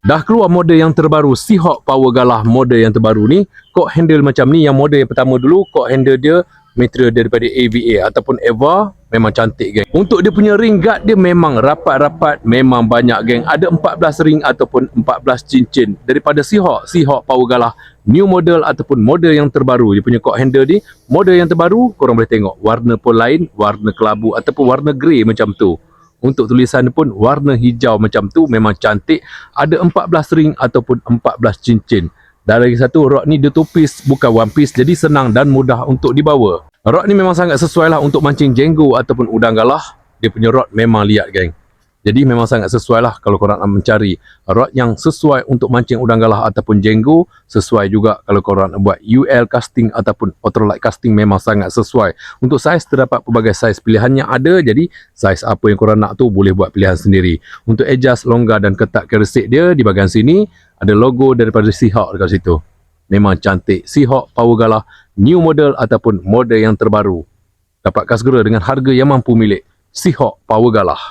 Dah keluar model yang terbaru, Seahawk Power Galah model yang terbaru ni. Kok handle macam ni. Yang model yang pertama dulu, kok handle dia material daripada AVA ataupun Eva. Memang cantik geng. Untuk dia punya ring guard dia memang rapat-rapat, memang banyak geng. Ada 14 ring ataupun 14 cincin daripada Seahawk Power Galah new model ataupun model yang terbaru. Dia punya kok handle ni model yang terbaru. Korang boleh tengok warna pun lain, warna kelabu ataupun warna grey macam tu. Untuk tulisan pun warna hijau macam tu, memang cantik. Ada 14 ring ataupun 14 cincin. Dan lagi satu, rod ni dia two piece, bukan one piece, jadi senang dan mudah untuk dibawa. Rod ni memang sangat sesuai lah untuk mancing jenggo ataupun udang galah. Dia punya rod memang liat geng. Jadi memang sangat sesuai lah kalau korang nak mencari rod yang sesuai untuk mancing udang galah ataupun jenggo. Sesuai juga kalau korang nak buat UL casting ataupun ultralight casting, memang sangat sesuai. Untuk saiz terdapat pelbagai saiz pilihannya ada. Jadi saiz apa yang korang nak tu boleh buat pilihan sendiri. Untuk adjust longgar dan ketat keresik dia, di bahagian sini ada logo daripada Seahawk dekat situ. Memang cantik. Seahawk Power Galah new model ataupun model yang terbaru. Dapatkan segera dengan harga yang mampu milik. Seahawk Power Galah.